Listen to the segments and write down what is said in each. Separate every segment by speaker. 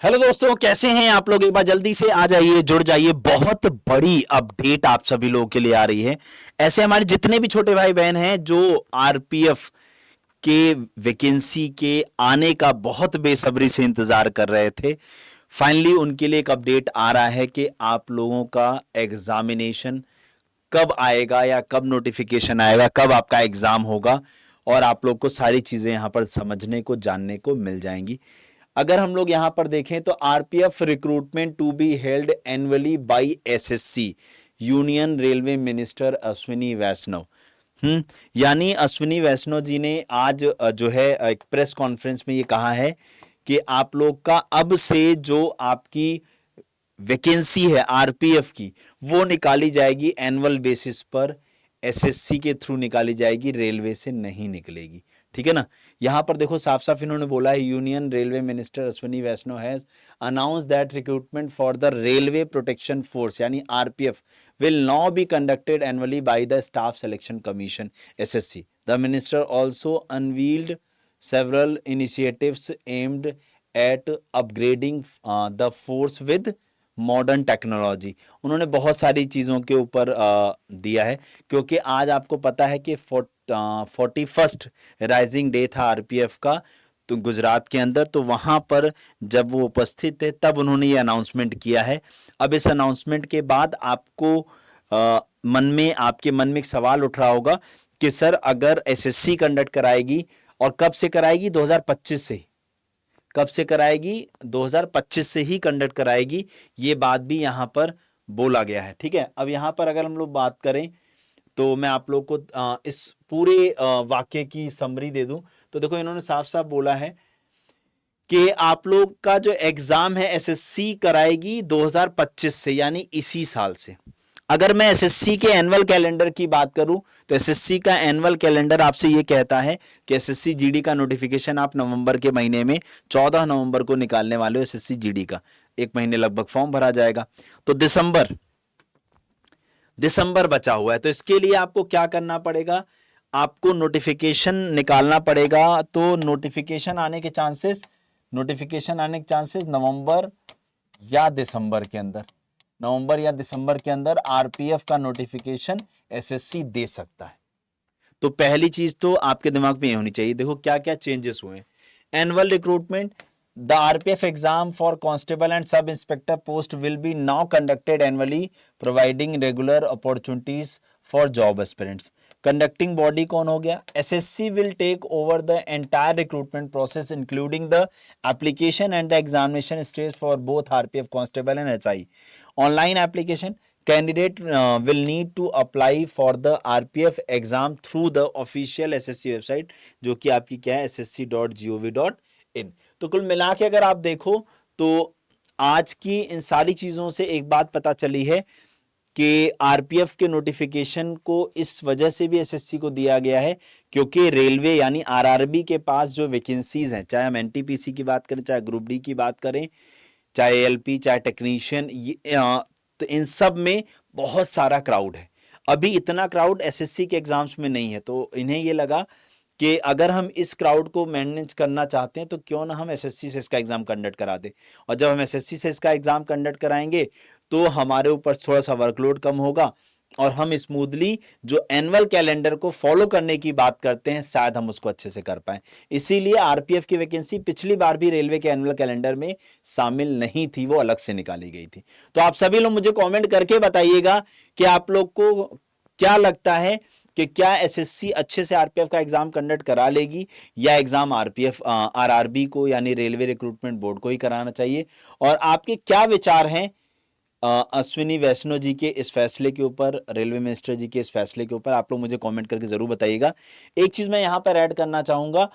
Speaker 1: Hello दोस्तों, कैसे हैं आप लोग। एक बार जल्दी से आ जाइए, जुड़ जाइए। बहुत बड़ी अपडेट आप सभी लोगों के लिए आ रही है। ऐसे हमारे जितने भी छोटे भाई बहन हैं जो आरपीएफ के वैकेंसी के आने का बहुत बेसब्री से इंतजार कर रहे थे, फाइनली उनके लिए एक अपडेट आ रहा है कि आप लोगों का एग्जामिनेशन कब आएगा या कब नोटिफिकेशन आएगा, कब आपका एग्जाम होगा, और आप लोग को सारी चीजें यहां पर समझने को जानने को मिल जाएंगी। अगर हम लोग यहां पर देखें तो RPF recruitment to be held annually by SSC, union railway minister Ashwini Vaishnav. यानी अश्विनी वैष्णव जी ने आज जो है एक प्रेस कॉन्फ्रेंस में ये कहा है कि आप लोग का अब से जो आपकी वैकेंसी है आरपीएफ की, वो निकाली जाएगी एनुअल बेसिस पर, एसएससी के थ्रू निकाली जाएगी, रेलवे से नहीं निकलेगी। ठीक है ना। यहां पर देखो साफ साफ इन्होंने बोला है, union railway minister Ashwini Vaishnav has announce that recruitment for the railway protection force यानी RPF will now be conducted annually by the staff selection commission SSC. The minister also unveiled several initiatives aimed at upgrading the force with modern technology. उन्होंने बहुत सारी चीज़ों के ऊपर दिया है, क्योंकि आज आपको पता है कि 41st राइजिंग डे था आरपीएफ का तो गुजरात के अंदर, तो वहाँ पर जब वो उपस्थित थे तब उन्होंने ये अनाउंसमेंट किया है। अब इस अनाउंसमेंट के बाद आपको आपके मन में एक सवाल उठ रहा होगा कि सर अगर एसएससी कंडक्ट कराएगी, और कब से कराएगी, 2025 से ही। कब से कराएगी, 2025 से ही कंडक्ट कराएगी। ये बात भी यहां पर बोला गया है। ठीक है। अब यहां पर अगर हम लोग बात करें तो मैं आप लोग को इस पूरे वाक्य की समरी दे दूं तो देखो इन्होंने साफ साफ बोला है कि आप लोग का जो एग्जाम है एसएससी कराएगी 2025 से, यानी इसी साल से। अगर मैं एसएससी के एनुअल कैलेंडर की बात करूं तो एसएससी का एनुअल कैलेंडर आपसे ये कहता है कि एसएससी जीडी का नोटिफिकेशन आप नवंबर के महीने में 14 नवंबर को निकालने वाले हो। एसएससी जीडी का एक महीने लगभग फॉर्म भरा जाएगा, तो दिसंबर बचा हुआ है। तो इसके लिए आपको क्या करना पड़ेगा, आपको नोटिफिकेशन निकालना पड़ेगा। तो नोटिफिकेशन आने के चांसेस नवंबर या दिसंबर के अंदर, आरपीएफ का नोटिफिकेशन एसएससी दे सकता है। तो पहली चीज तो आपके दिमाग में ये होनी चाहिए। देखो क्या क्या चेंजेस हुए। Annual recruitment, the RPF exam for constable and sub inspector post will be now conducted annually, providing regular opportunities for job aspirants. Conducting body कौन हो गया, SSC will take over the entire recruitment process including the application and the examination stage for both RPF constable and SI. Online application, candidate will need to apply for the RPF exam through the official SSC website, जो कि आपकी क्या है, ssc.gov.in। तो कुल मिला के अगर आप देखो तो आज की इन सारी चीज़ों से एक बात पता चली है कि आरपीएफ के नोटिफिकेशन को इस वजह से भी एसएससी को दिया गया है क्योंकि रेलवे यानी आरआरबी के पास जो वैकेंसीज हैं, चाहे हम एनटीपीसी की बात करें, चाहे ग्रुप डी की बात करें, चाहे एलपी, चाहे टेक्नीशियन, तो इन सब में बहुत सारा क्राउड है। अभी इतना क्राउड एसएससी के एग्जाम्स में नहीं है, तो इन्हें ये लगा कि अगर हम इस क्राउड को मैनेज करना चाहते हैं तो क्यों ना हम एसएससी से इसका एग्जाम कंडक्ट करा दें। और जब हम एसएससी से इसका एग्जाम कंडक्ट कराएंगे तो हमारे ऊपर थोड़ा सा वर्कलोड कम होगा और हम स्मूथली जो एनुअल कैलेंडर को फॉलो करने की बात करते हैं शायद हम उसको अच्छे से कर पाए। इसीलिए आरपीएफ की वैकेंसी पिछली बार भी रेलवे के एनुअल कैलेंडर में शामिल नहीं थी, वो अलग से निकाली गई थी। तो आप सभी लोग मुझे कमेंट करके बताइएगा कि आप लोग को क्या लगता है कि क्या एसएससी अच्छे से आरपीएफ का एग्जाम कंडक्ट करा लेगी या एग्जाम आरआरबी को यानी रेलवे रिक्रूटमेंट बोर्ड को ही कराना चाहिए। और आपके क्या विचार हैं अश्विनी वैष्णव जी के इस फैसले के ऊपर, रेलवे मिनिस्टर जी के इस फैसले के ऊपर, आप लोग मुझे कमेंट करके जरूर बताइएगा। एक चीज मैं यहां पर ऐड करना चाहूंगा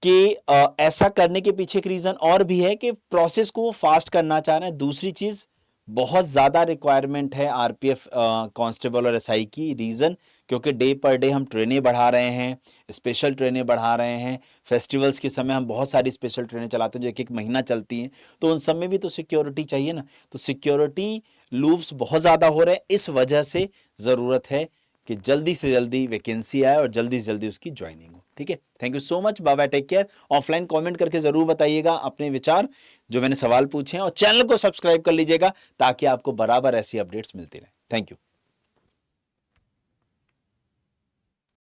Speaker 1: कि ऐसा करने के पीछे एक रीजन और भी है कि प्रोसेस को वो फास्ट करना चाह रहे हैं। दूसरी चीज, बहुत ज़्यादा रिक्वायरमेंट है आरपीएफ कांस्टेबल और एसआई की। रीज़न क्योंकि डे पर डे हम ट्रेनें बढ़ा रहे हैं, स्पेशल ट्रेनें बढ़ा रहे हैं। फेस्टिवल्स के समय हम बहुत सारी स्पेशल ट्रेनें चलाते हैं जो एक एक महीना चलती हैं, तो उन सब में भी तो सिक्योरिटी चाहिए ना। तो सिक्योरिटी लूप्स बहुत ज़्यादा हो रहे हैं, इस वजह से ज़रूरत है कि जल्दी से जल्दी वैकेंसी आए और जल्दी से जल्दी उसकी ज्वाइनिंग हो। ठीक है, thank you so much, bye bye, take care. Offline comment करके जरूर बताइएगा अपने विचार जो मैंने सवाल पूछे हैं, और चैनल को सब्सक्राइब कर लीजिएगा ताकि आपको बराबर ऐसी अपडेट्स मिलती रहे। Thank you.